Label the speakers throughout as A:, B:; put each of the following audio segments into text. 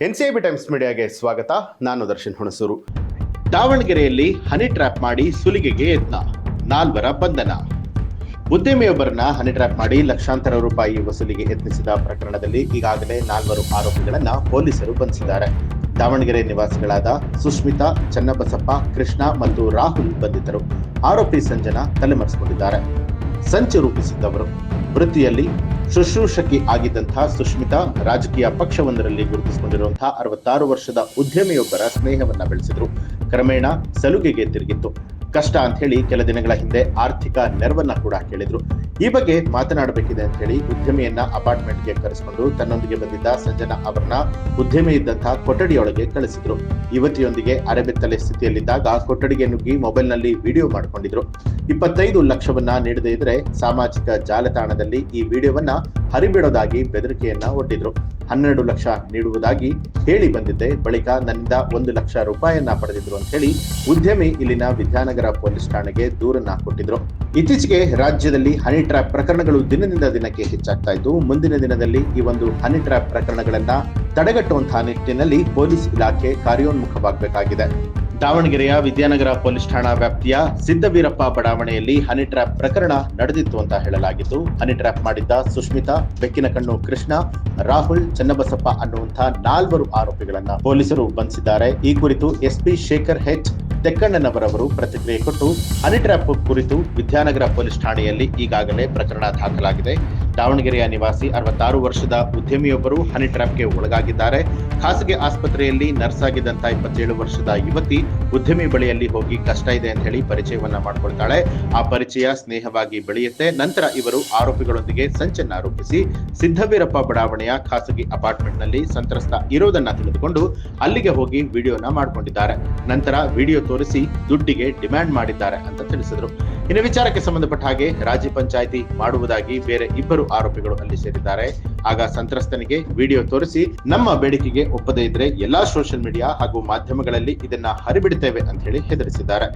A: NCIB times ಮೀಡಿಯಾಗೆ ಸ್ವಾಗತ. ನಾನು ದರ್ಶನ್ ಹುಣಸೂರು. ದಾವಣಗೆರೆಯಲ್ಲಿ ಹನಿ ಟ್ರ್ಯಾಪ್ ಮಾಡಿ ಸುಲಿಗೆಗೆ ಯತ್ನ, 4 ಬಂಧನ. ಉದ್ಯಮಿಯೊಬ್ಬರನ್ನ ಹನಿ ಟ್ರ್ಯಾಪ್ ಮಾಡಿ ಲಕ್ಷಾಂತರ ರೂಪಾಯಿ ವಸೂಲಿಗೆ ಯತ್ನಿಸಿದ ಪ್ರಕರಣದಲ್ಲಿ ಈಗಾಗಲೇ 4 ಆರೋಪಿಗಳನ್ನ ಪೊಲೀಸರು ಬಂಧಿಸಿದ್ದಾರೆ. ದಾವಣಗೆರೆ ನಿವಾಸಿಗಳಾದ ಸುಷ್ಮಿತಾ, ಚನ್ನಬಸಪ್ಪ, ಕೃಷ್ಣ ಮತ್ತು ರಾಹುಲ್ ಬಂಧಿತರು. ಆರೋಪಿ ಸಂಜನಾ ತಲೆಮರೆಸಿಕೊಂಡಿದ್ದಾರೆ. ಸಂಚು ರೂಪಿಸಿದ್ದವರು. ವೃತ್ತಿಯಲ್ಲಿ ಶುಶ್ರೂಷಕಿ ಆಗಿದ್ದಂತಹ ಸುಷ್ಮಿತಾ ರಾಜಕೀಯ ಪಕ್ಷವೊಂದರಲ್ಲಿ ಗುರುತಿಸಿಕೊಂಡಿರುವಂತಹ 66 ವರ್ಷದ ಉದ್ಯಮಿಯೊಬ್ಬರ ಸ್ನೇಹವನ್ನ ಬೆಳೆಸಿದ್ರು. ಕ್ರಮೇಣ ಸಲುಗೆಗೆ ತಿರುಗಿತ್ತು. ಕಷ್ಟ ಅಂತ ಹೇಳಿ ಕೆಲ ದಿನಗಳ ಹಿಂದೆ ಆರ್ಥಿಕ ನೆರವನ್ನ ಕೂಡ ಕೇಳಿದ್ರು. ಈ ಬಗ್ಗೆ ಮಾತನಾಡಬೇಕಿದೆ ಅಂತ ಹೇಳಿ ಉದ್ಯಮಿಯನ್ನ ಅಪಾರ್ಟ್ಮೆಂಟ್ಗೆ ಕರೆಸಿಕೊಂಡು ತನ್ನೊಂದಿಗೆ ಬಂದಿದ್ದ ಸಂಜನಾ ಅವರನ್ನ ಉದ್ಯಮಿ ಇದ್ದಂತಹ ಕೊಠಡಿಯೊಳಗೆ ಕಳಿಸಿದ್ರು. ಯುವತಿಯೊಂದಿಗೆ ಅರೆಬೆತ್ತಲೆ ಸ್ಥಿತಿಯಲ್ಲಿದ್ದಾಗ ಕೊಠಡಿಗೆ ನುಗ್ಗಿ ಮೊಬೈಲ್ನಲ್ಲಿ ವಿಡಿಯೋ ಮಾಡಿಕೊಂಡಿದ್ರು. 25 ಲಕ್ಷವನ್ನ ನೀಡದೇ ಇದ್ರೆ ಸಾಮಾಜಿಕ ಜಾಲತಾಣದಲ್ಲಿ ಈ ವಿಡಿಯೋವನ್ನ ಹರಿಬಿಡೋದಾಗಿ ಬೆದರಿಕೆಯನ್ನ ಒಡ್ಡಿದ್ರು. 12 ಲಕ್ಷ ನೀಡುವುದಾಗಿ ಹೇಳಿ ಬಂದಿದ್ದೆ, ಬಳಿಕ ನನ್ನಿಂದ 1 ಲಕ್ಷ ರೂಪಾಯಿಯನ್ನ ಪಡೆದಿದ್ರು ಅಂತ ಹೇಳಿ ಉದ್ಯಮಿ ಇಲ್ಲಿನ ವಿದ್ಯಾನಗರ ಪೊಲೀಸ್ ಠಾಣೆಗೆ ದೂರನ್ನ ಕೊಟ್ಟಿದ್ರು. ಇತ್ತೀಚೆಗೆ ರಾಜ್ಯದಲ್ಲಿ ಹನಿ ಟ್ರ್ಯಾಪ್ ಪ್ರಕರಣಗಳು ದಿನದಿಂದ ದಿನಕ್ಕೆ ಹೆಚ್ಚಾಗ್ತಾ ಇದ್ದು, ಮುಂದಿನ ದಿನದಲ್ಲಿ ಈ ಒಂದು ಹನಿ ಟ್ರ್ಯಾಪ್ ಪ್ರಕರಣಗಳನ್ನ ತಡೆಗಟ್ಟುವಂತಹ ನಿಟ್ಟಿನಲ್ಲಿ ಪೊಲೀಸ್ ಇಲಾಖೆ ಕಾರ್ಯೋನ್ಮುಖವಾಗಬೇಕಾಗಿದೆ. ದಾವಣಗೆರೆಯ ವಿದ್ಯಾನಗರ ಪೊಲೀಸ್ ಠಾಣಾ ವ್ಯಾಪ್ತಿಯ ಸಿದ್ದವೀರಪ್ಪ ಬಡಾವಣೆಯಲ್ಲಿ ಹನಿ ಟ್ರ್ಯಾಪ್ ಪ್ರಕರಣ ನಡೆದಿತ್ತು ಅಂತ ಹೇಳಲಾಗಿತ್ತು. ಹನಿ ಟ್ರ್ಯಾಪ್ ಮಾಡಿದ್ದ ಸುಷ್ಮಿತಾ, ಬೆಕ್ಕಿನಕಣ್ಣು ಕೃಷ್ಣ, ರಾಹುಲ್, ಚನ್ನಬಸಪ್ಪ ಅನ್ನುವಂತಹ 4 ಆರೋಪಿಗಳನ್ನ ಪೊಲೀಸರು ಬಂಧಿಸಿದ್ದಾರೆ. ಈ ಕುರಿತು ಎಸ್ಪಿ ಶೇಖರ್ ಹೆಚ್ ತೆಕ್ಕಣ್ಣನವರವರು ಪ್ರತಿಕ್ರಿಯೆ ಕೊಟ್ಟು ಹನಿ ಟ್ರ್ಯಾಪ್ ಕುರಿತು ವಿದ್ಯಾನಗರ ಪೊಲೀಸ್ ಠಾಣೆಯಲ್ಲಿ ಈಗಾಗಲೇ ಪ್ರಕರಣ ದಾಖಲಾಗಿದೆ. ದಾವಣಗೆರೆಯ ನಿವಾಸಿ 66 ವರ್ಷದ ಉದ್ಯಮಿಯೊಬ್ಬರು ಹನಿ ಟ್ರ್ಯಾಪ್ಗೆ ಒಳಗಾಗಿದ್ದಾರೆ. ಖಾಸಗಿ ಆಸ್ಪತ್ರೆಯಲ್ಲಿ ನರ್ಸ್ ಆಗಿದ್ದಂತ 27 ವರ್ಷದ ಯುವತಿ ಉದ್ಯಮಿ ಬಳಿಯಲ್ಲಿ ಹೋಗಿ ಕಷ್ಟ ಇದೆ ಅಂತ ಹೇಳಿ ಪರಿಚಯವನ್ನ ಮಾಡಿಕೊಳ್ತಾಳೆ. ಆ ಪರಿಚಯ ಸ್ನೇಹವಾಗಿ ಬೆಳೆಯುತ್ತೆ. ನಂತರ ಇವರು ಆರೋಪಿಗಳೊಂದಿಗೆ ಸಂಚನ್ನ ರೂಪಿಸಿ ಸಿದ್ದವೀರಪ್ಪ ಬಡಾವಣೆಯ ಖಾಸಗಿ ಅಪಾರ್ಟ್ಮೆಂಟ್ ನಲ್ಲಿ ಸಂತ್ರಸ್ತ ಇರೋದನ್ನ ತಿಳಿದುಕೊಂಡು ಅಲ್ಲಿಗೆ ಹೋಗಿ ವಿಡಿಯೋನ ಮಾಡಿಕೊಂಡಿದ್ದಾರೆ. ನಂತರ ವಿಡಿಯೋ ತೋರಿಸಿ ದುಡ್ಡಿಗೆ ಡಿಮ್ಯಾಂಡ್ ಮಾಡಿದ್ದಾರೆ ಅಂತ ತಿಳಿಸಿದ್ರು. ಇನ್ನು ವಿಚಾರಕ್ಕೆ ಸಂಬಂಧಪಟ್ಟ ಹಾಗೆ ರಾಜ್ಯ ಪಂಚಾಯಿತಿ ಮಾಡುವುದಾಗಿ ಬೇರೆ 2 ಆರೋಪಿಗಳು ಅಲ್ಲಿ ಸೇರಿದ್ದಾರೆ. ಆಗ ಸಂತ್ರಸ್ತನಿಗೆ ವಿಡಿಯೋ ತೋರಿಸಿ ನಮ್ಮ ಬೇಡಿಕೆಗೆ ಒಪ್ಪದೇ ಇದ್ರೆ ಎಲ್ಲಾ ಸೋಷಿಯಲ್ ಮೀಡಿಯಾ ಹಾಗೂ ಮಾಧ್ಯಮಗಳಲ್ಲಿ ಇದನ್ನ ಹರಿಬಿಡುತ್ತೇವೆ ಅಂತ ಹೇಳಿ ಹೆದರಿಸಿದ್ದಾರೆ.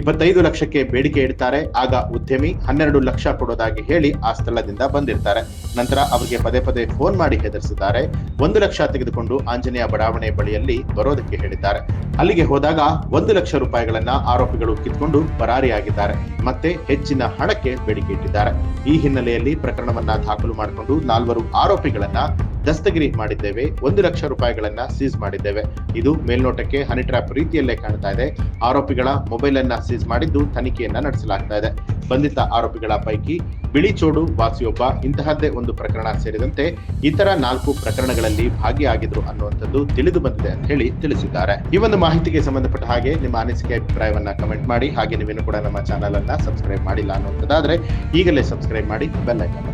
A: 25 ಲಕ್ಷಕ್ಕೆ ಬೇಡಿಕೆ ಇಡ್ತಾರೆ. ಆಗ ಉದ್ಯಮಿ 12 ಲಕ್ಷ ಕೊಡೋದಾಗಿ ಹೇಳಿ ಆ ಸ್ಥಳದಿಂದ ಬಂದಿರ್ತಾರೆ. ನಂತರ ಅವರಿಗೆ ಪದೇ ಪದೇ ಫೋನ್ ಮಾಡಿ ಹೆದರಿಸಿದ್ದಾರೆ. 1 ಲಕ್ಷ ತೆಗೆದುಕೊಂಡು ಆಂಜನೇಯ ಬಡಾವಣೆ ಬಳಿಯಲ್ಲಿ ಬರೋದಕ್ಕೆ ಹೇಳಿದ್ದಾರೆ. ಅಲ್ಲಿಗೆ ಹೋದಾಗ 1 ಲಕ್ಷ ರೂಪಾಯಿಗಳನ್ನ ಆರೋಪಿಗಳು ಕಿತ್ಕೊಂಡು ಪರಾರಿಯಾಗಿದ್ದಾರೆ. ಮತ್ತೆ ಹೆಚ್ಚಿನ ಹಣಕ್ಕೆ ಬೇಡಿಕೆ ಇಟ್ಟಿದ್ದಾರೆ. ಈ ಹಿನ್ನೆಲೆಯಲ್ಲಿ ಪ್ರಕರಣವನ್ನ ದಾಖಲು ಮಾಡಿಕೊಂಡು 4 ಆರೋಪಿಗಳನ್ನ ದಸ್ತಗಿರಿ ಮಾಡಿದ್ದೇವೆ. 1 ಲಕ್ಷ ರೂಪಾಯಿಗಳನ್ನ ಸೀಸ್ ಮಾಡಿದ್ದೇವೆ. ಇದು ಮೇಲ್ನೋಟಕ್ಕೆ ಹನಿ ಟ್ರ್ಯಾಪ್ ರೀತಿಯಲ್ಲೇ ಕಾಣ್ತಾ ಇದೆ. ಆರೋಪಿಗಳ ಮೊಬೈಲ್ ಅನ್ನ ಸೀಸ್ ಮಾಡಿದ್ದು ತನಿಖೆಯನ್ನ ನಡೆಸಲಾಗ್ತಾ ಇದೆ. ಬಂಧಿತ ಆರೋಪಿಗಳ ಪೈಕಿ ಬಿಳಿಚೋಡು ವಾಸಿಯೊಬ್ಬ ಇಂತಹದ್ದೇ ಒಂದು ಪ್ರಕರಣ ಸೇರಿದಂತೆ ಇತರ 4 ಪ್ರಕರಣಗಳಲ್ಲಿ ಭಾಗಿಯಾಗಿದ್ರು ಅನ್ನುವಂಥದ್ದು ತಿಳಿದು ಬಂದಿದೆ ಅಂತ ಹೇಳಿ ತಿಳಿಸಿದ್ದಾರೆ. ಈ ಒಂದು ಮಾಹಿತಿಗೆ ಸಂಬಂಧಪಟ್ಟ ಹಾಗೆ ನಿಮ್ಮ ಅನಿಸಿಕೆ ಅಭಿಪ್ರಾಯವನ್ನ ಕಮೆಂಟ್ ಮಾಡಿ. ಹಾಗೆ ನೀವೇನು ಕೂಡ ನಮ್ಮ ಚಾನಲ್ ಅನ್ನ ಸಬ್ಸ್ಕ್ರೈಬ್ ಮಾಡಿಲ್ಲ ಅನ್ನುವಂಥದ್ದಾದ್ರೆ ಈಗಲೇ ಸಬ್ಸ್ಕ್ರೈಬ್ ಮಾಡಿ, ಬೆಲ್ ಐಕಾನ್